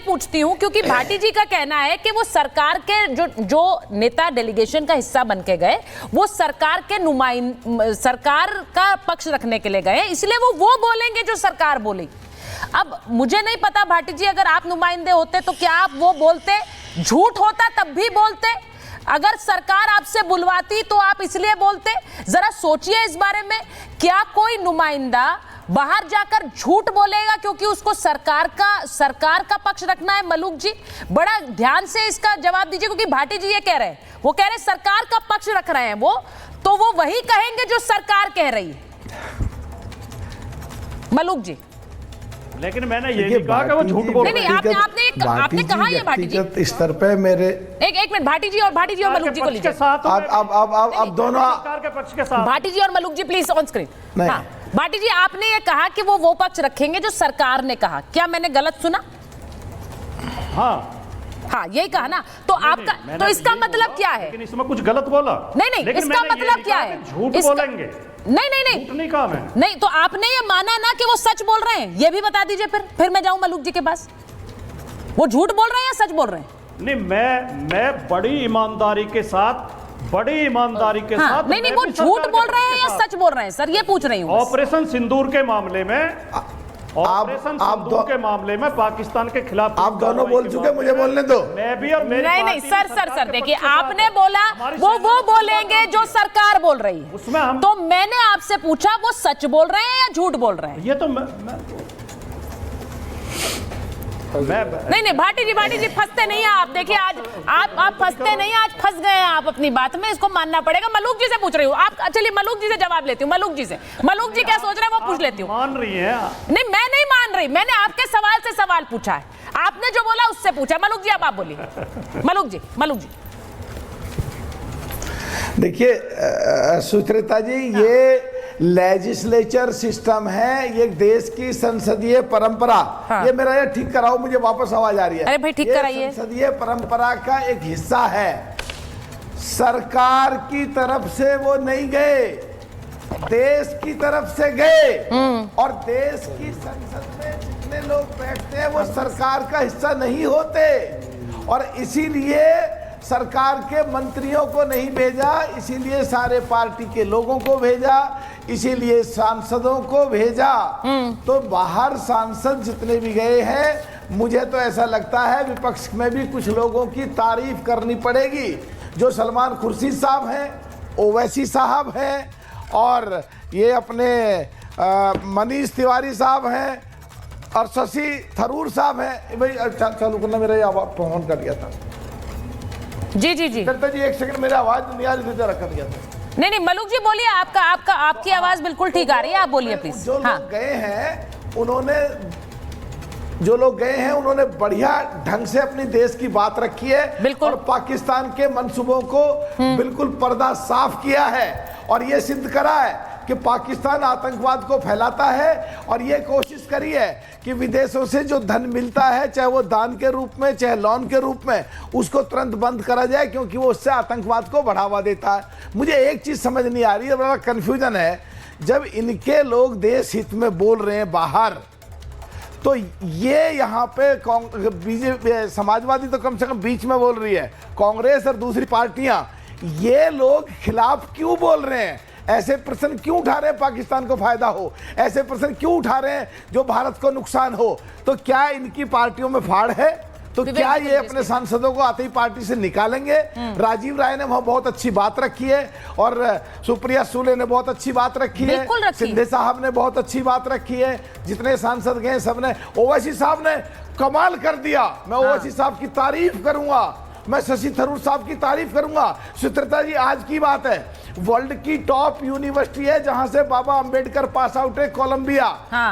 पूछती हूं क्योंकि भाटी जी का कहना है कि वो सरकार के जो नेता डेलीगेशन का हिस्सा बन के गए, वो सरकार के सरकार का पक्ष रखने के लिए गए, इसलिए वो बोलेंगे जो सरकार बोली। अब मुझे नहीं पता भाटी जी, अगर आप नुमाइंदे होते तो क्या आप वो बोलते? झूठ होता तब भी बोलते? अगर सरकार आपसे बुलवाती तो आप इसलिए बोलते? जरा सोचिए इस बारे में। क्या कोई नुमाइंदा बाहर जाकर झूठ बोलेगा क्योंकि उसको सरकार का पक्ष रखना है? मलूक जी, बड़ा ध्यान से इसका जवाब दीजिए, क्योंकि भाटी जी ये कह रहे हैं, वो कह रहे हैं सरकार का पक्ष रख रहे हैं वो, तो वो वही कहेंगे जो सरकार कह रही है। मलूक जी, लेकिन मैंने ये नहीं कहा कि वो झूठ बोल रहे हैं। आपने कहा ये भाटी जी स्तर पे मेरे एक मिनट, भाटी जी और मलूक जी को लीजिए। अब दोनों सरकार के पक्ष के साथ भाटी जी और मलूक जी प्लीज ऑन स्क्रीन। हाँ, भाटी जी, आपने ये कहा कि वो पक्ष रखेंगे जो सरकार ने कहा, क्या मैंने गलत सुना? हाँ, यही कहा ना। तो आपका, तो इसका मतलब क्या है? लेकिन इसमें कुछ गलत बोला नहीं, इसका मतलब क्या है? झूठ बोलेंगे? नहीं, झूठ नहीं कहा मैं। नहीं, तो आपने ये माना ना कि वो सच बोल रहे हैं, ये भी बता दीजिए फिर मैं जाऊं मलूक जी के पास। वो झूठ बोल रहे हैं या सच बोल रहे हैं? नहीं, मैं बड़ी ईमानदारी के साथ नहीं, वो झूठ बोल रहे हैं या सच बोल रहे हैं सर, ये पूछ रही हूँ। ऑपरेशन सिंदूर के मामले में पाकिस्तान के खिलाफ आप दोनों बोल चुके, मुझे बोलने दो। मैं भी और मेरी नहीं सर देखिए, आपने बोला वो बोलेंगे जो सरकार बोल रही है, उसमें हम, तो मैंने आपसे पूछा वो सच बोल रहे हैं या झूठ बोल रहे हैं? ये तो नहीं, भाटी जी फंसते नहीं है आप। देखिए आज आप फंसते नहीं, आज फंस गए हैं आप अपनी बात में, इसको मानना पड़ेगा। मलूक जी से पूछ रही हूँ, आप चलिए मलूक जी से जवाब लेती हूँ। मलूक जी क्या सोच रहे हैं वो पूछ लेती हूँ। मान रही है? नहीं, मैं नहीं मान रही, मैंने आपके सवाल से सवाल पूछा है, आपने जो बोला उससे पूछा। मलूक जी अब आप बोलिए। मलूक जी देखिए सुचरिता जी, ये लेजिस्लेचर सिस्टम है, ये देश की संसदीय परंपरा। हाँ। ये मेरा ये ठीक कराओ, मुझे वापस आवाज आ रही है। अरे भाई ठीक कराइए। संसदीय परंपरा का एक हिस्सा है। सरकार की तरफ से वो नहीं गए, देश की तरफ से गए, और देश की संसद में जितने लोग बैठते हैं वो सरकार का हिस्सा नहीं होते, और इसीलिए सरकार के मंत्रियों को नहीं भेजा, इसीलिए सारे पार्टी के लोगों को भेजा, इसीलिए सांसदों को भेजा। तो बाहर सांसद जितने भी गए हैं, मुझे तो ऐसा लगता है विपक्ष में भी कुछ लोगों की तारीफ करनी पड़ेगी, जो सलमान खुर्शीद साहब हैं, ओवैसी साहब हैं, और ये अपने मनीष तिवारी साहब हैं, और शशि थरूर साहब हैं। भाई चालू करना, मेरा फोन कर दिया था। जी एक सेकंड, मेरा आवाज नहीं आ रही थी, रख दिया था। नहीं मलूक जी बोलिए, आपकी आवाज बिल्कुल ठीक आ रही है, आप बोलिए प्लीज। जो लोग गए हैं उन्होंने बढ़िया ढंग से अपनी देश की बात रखी है, और पाकिस्तान के मंसूबों को बिल्कुल पर्दा साफ किया है, और ये सिद्ध करा है कि पाकिस्तान आतंकवाद को फैलाता है, और ये कोशिश करी है कि विदेशों से जो धन मिलता है, चाहे वो दान के रूप में चाहे लोन के रूप में, उसको तुरंत बंद करा जाए, क्योंकि वो उससे आतंकवाद को बढ़ावा देता है। मुझे एक चीज समझ नहीं आ रही है, बड़ा कंफ्यूजन है, जब इनके लोग देश हित में बोल रहे हैं बाहर, तो ये यहाँ पे बीजेपी समाजवादी तो कम से कम बीच में बोल रही है, कांग्रेस और दूसरी पार्टियां, ये लोग खिलाफ क्यों बोल रहे हैं? ऐसे प्रश्न क्यों उठा रहे हैं पाकिस्तान को फायदा हो? ऐसे प्रश्न क्यों उठा रहे हैं जो भारत को नुकसान हो? तो क्या इनकी पार्टियों में फाड़ है? तो क्या ये अपने सांसदों को आते ही पार्टी से निकालेंगे? राजीव राय ने वहां बहुत अच्छी बात रखी है, और सुप्रिया सुले ने बहुत अच्छी बात रखी है, सिंधे साहब ने बहुत अच्छी बात रखी है, जितने सांसद गए सबने। ओवैसी साहब ने कमाल कर दिया, मैं ओवैसी साहब की तारीफ करूंगा, मैं शशि थरूर साहब की तारीफ करूंगा। सुचित्रा जी, आज की बात है, वर्ल्ड की टॉप यूनिवर्सिटी है जहां से बाबा अंबेडकर पास आउट है, कोलंबिया।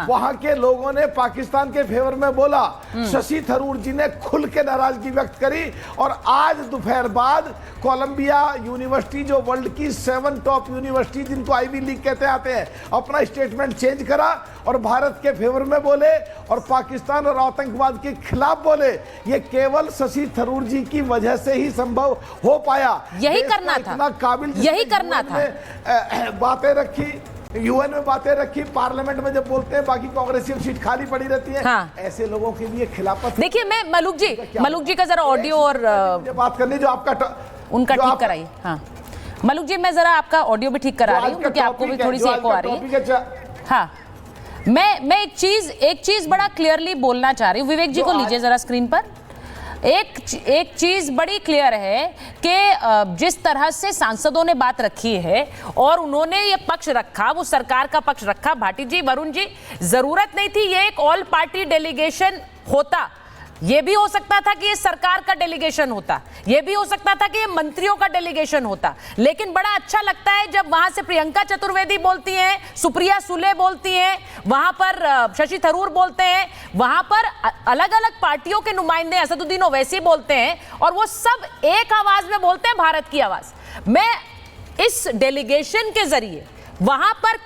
वहां के लोगों ने पाकिस्तान के फेवर में बोला, शशि थरूर जी ने खुल के नाराजगी व्यक्त करी, और आज दोपहर बाद कोलंबिया यूनिवर्सिटी, जो वर्ल्ड की 7 टॉप यूनिवर्सिटी जिनको आईवी लीग कहते आते हैं, अपना स्टेटमेंट चेंज करा और भारत के फेवर में बोले, और पाकिस्तान और आतंकवाद के खिलाफ बोले। ये केवल शशि थरूर जी की वजह से ही संभव हो पाया। यही करना था, इतना काबिल, यही करना था, बातें रखी, यूएन में बातें रखी, पार्लियामेंट में जब बोलते हैं बाकी कांग्रेसी सीट खाली पड़ी रहती है। हाँ। ऐसे लोगों के लिए खिलाफत। देखिए मैं मलूक जी का जरा ऑडियो और बात करनी जो आपका उनका ठीक कराइए। हाँ मलूक जी, मैं जरा आपका ऑडियो भी ठीक करा रही हूँ क्योंकि आपको भी थोड़ी सी एको आ रही है। हाँ मैं एक चीज बड़ा क्लियरली बोलना चाह रही हूँ। विवेक जी को लीजिए जरा स्क्रीन पर। एक चीज बड़ी क्लियर है कि जिस तरह से सांसदों ने बात रखी है और उन्होंने ये पक्ष रखा, वो सरकार का पक्ष रखा। भाटी जी, वरुण जी, जरूरत नहीं थी ये एक ऑल पार्टी डेलीगेशन होता। ये भी हो सकता था कि ये सरकार का डेलीगेशन होता, ये भी हो सकता था कि ये मंत्रियों का डेलीगेशन होता। लेकिन बड़ा अच्छा लगता है जब वहां से प्रियंका चतुर्वेदी बोलती हैं, सुप्रिया सुले बोलती हैं, वहां पर शशि थरूर बोलते हैं, वहां पर अलग अलग पार्टियों के नुमाइंदे असदुद्दीन ओवैसी बोलते हैं और वो सब एक आवाज में बोलते हैं, भारत की आवाज। मैं इस डेलीगेशन के जरिए वहां पर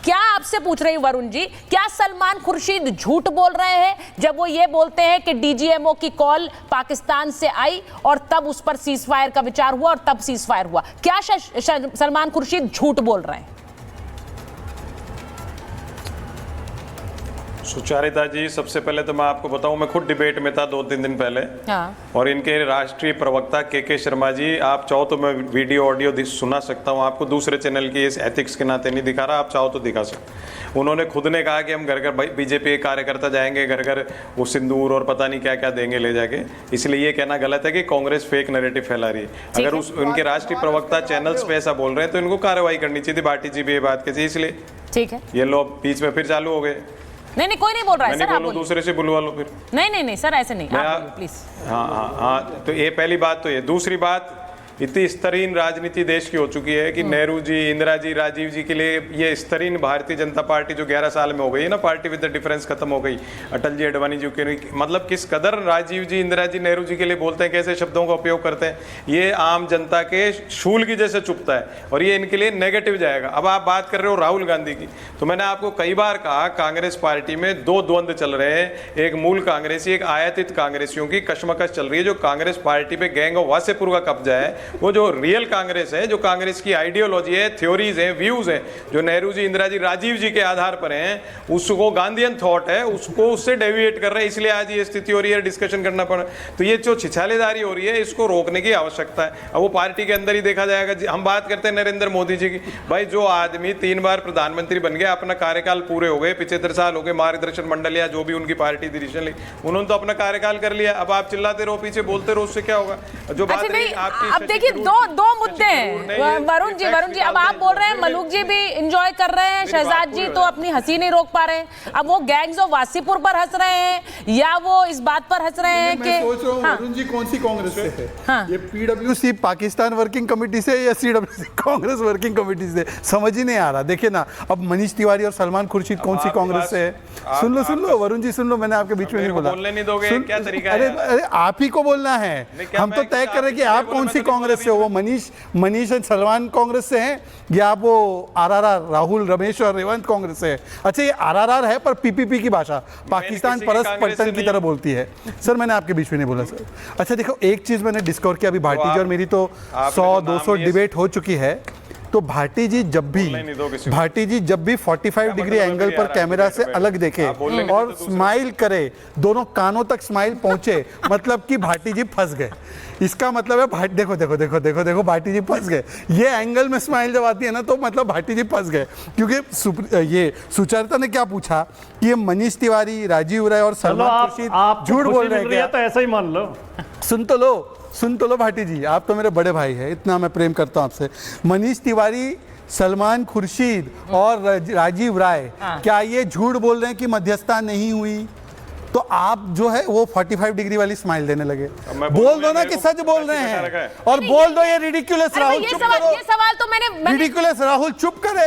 क्या आपसे पूछ रही हूं वरुण जी, क्या सलमान खुर्शीद झूठ बोल रहे हैं जब वो ये बोलते हैं कि डीजीएमओ की कॉल पाकिस्तान से आई और तब उस पर सीज फायर का विचार हुआ और तब सीज फायर हुआ? क्या सलमान खुर्शीद झूठ बोल रहे हैं? सुचारिता जी, सबसे पहले तो मैं आपको बताऊं, मैं खुद डिबेट में था 2-3 दिन पहले। हाँ। और इनके राष्ट्रीय प्रवक्ता के शर्मा जी, आप चाहो तो मैं वीडियो ऑडियो सुना सकता हूं आपको, दूसरे चैनल की इस एथिक्स के नाते नहीं दिखा रहा, आप चाहो तो दिखा सकते। उन्होंने खुद ने कहा कि हम घर घर बीजेपी के कार्यकर्ता जाएंगे, घर घर वो सिंदूर और पता नहीं क्या क्या देंगे ले जाके। इसलिए ये कहना गलत है कि कांग्रेस फेक नैरेटिव फैला रही है। अगर उनके राष्ट्रीय प्रवक्ता चैनल्स पे ऐसा बोल रहे हैं तो इनको कार्रवाई करनी चाहिए थी। भाटी जी भी ये बात कही, इसलिए ठीक है, ये लोग बीच में फिर चालू हो गए। नहीं कोई नहीं बोल रहा है सर, आप दूसरे से बुलवा लो फिर। नहीं सर, ऐसे नहीं, आप बोलिए प्लीज। हाँ, तो ये पहली बात तो ये। दूसरी बात, इतनी स्तरीन राजनीति देश की हो चुकी है कि नेहरू जी, इंदिरा जी, राजीव जी के लिए ये स्तरीन भारतीय जनता पार्टी जो 11 साल में हो गई है ना, पार्टी विद द डिफरेंस खत्म हो गई। अटल जी, अडवाणी जी के मतलब किस कदर राजीव जी, इंदिरा जी, नेहरू जी के लिए बोलते हैं, कैसे शब्दों का उपयोग करते हैं, ये आम जनता के शूल की जैसे चुभता है और ये इनके लिए नेगेटिव जाएगा। अब आप बात कर रहे हो राहुल गांधी की, तो मैंने आपको कई बार कहा कांग्रेस पार्टी में दो द्वंद्व चल रहे हैं, एक मूल कांग्रेसी, एक आयातित कांग्रेसियों की कशमकश चल रही है। जो कांग्रेस पार्टी पे गैंग ऑफ वासेपुर का कब्जा है, वो जो रियल कांग्रेस है, जो कांग्रेस की आइडियोलॉजी है, थ्योरीज हैं, व्यूज हैं, जो नेहरू जी, इंदिरा जी, राजीव जी के आधार पर हैं, उसको गांधीयन थॉट है, उसको उससे डेविएट कर रहे हैं। इसलिए आज ये स्थिति हो रही है, डिस्कशन करना पड़ा। तो ये जो छिछालेदारी हो रही है, इसको रोकने की आवश्यकता है। अब वो पार्टी के अंदर ही देखा जाएगा। हम बात करते हैं नरेंद्र मोदी जी की, भाई जो आदमी 3 बार प्रधानमंत्री बन गया, अपना कार्यकाल पूरे हो गए, 75 साल हो गए, मार्गदर्शन मंडल या जो भी उनकी पार्टी डिसीजन ली, उन्होंने तो अपना कार्यकाल कर लिया। अब आप चिल्लाते रहो, पीछे बोलते रहो, उससे क्या होगा? जो बात अब देखिए दो मुद्दे हैं वरुण जी। अब आप बोल रहे हैं मलूक जी भी एंजॉय कर रहे हैं, शहजाद जी तो अपनी हंसी नहीं रोक पा रहे हैं। अब वो गैंग्स ऑफ वासीपुर पर हंस रहे हैं या वो इस बात पर हंस रहे हैं कि सोच रहा हूं वरुण जी कौन सी कांग्रेस से है? हाँ। ये पीडब्ल्यूसी पाकिस्तान वर्किंग कमेटी से या सीडब्ल्यूसी कांग्रेस वर्किंग कमेटी से, समझ ही नहीं आ रहा। देखिए ना, अब मनीष तिवारी और सलमान खुर्शीद कौन सी कांग्रेस से है? सुन लो वरुण जी, सुन लो, मैंने आपके बीच में नहीं बोला। बोलने नहीं दोगे, क्या तरीका है? अरे आप ही को बोलना है, हम तो तय कर रहे कि आप कौन सी कांग्रेस से हो। वो मनीष और सलमान कांग्रेस से हैं या आप वो आरआरआर, राहुल, रमेश और रेवंत कांग्रेस से है? अच्छा, ये आरआरआर है पर पीपीपी की भाषा पाकिस्तान परस पलटन की तरह बोलती है। सर मैंने आपके बीच में नहीं बोला सर। अच्छा देखो, एक चीज मैंने डिस्कवर किया, अभी भाटी जी और मेरी तो 100-200 डिबेट हो चुकी है। तो भाटी जी जब भी 45 डिग्री एंगल पर कैमरा से अलग देखे और स्माइल करे, दोनों कानों तक स्माइल पहुंचे, मतलब कि भाटी जी फंस गए। इसका मतलब है देखो भाटी जी फंस गए। ये एंगल में स्माइल जब आती है ना, तो मतलब भाटी जी फंस गए। क्योंकि ये सुचरिता ने क्या पूछा कि ये मनीष तिवारी, राजीव राय और सलमान खुर्शीद झूठ बोल रहे हैं क्या? तो ऐसा ही मान लो। सुन तो लो भाटी जी, आप तो मेरे बड़े भाई हैं, इतना मैं प्रेम करता हूं आपसे। मनीष तिवारी, सलमान खुर्शीद और राजीव राय, क्या ये झूठ बोल रहे हैं कि मध्यस्थता नहीं हुई? तो आप जो है वो 45 डिग्री वाली स्माइल देने लगे। बोल दो ना कि सच बोल रहे हैं, और बोल दो ये रिडिकुलस राहुल चुप करो। ये सवाल तो मैंने रिडिकुलस राहुल चुप करे।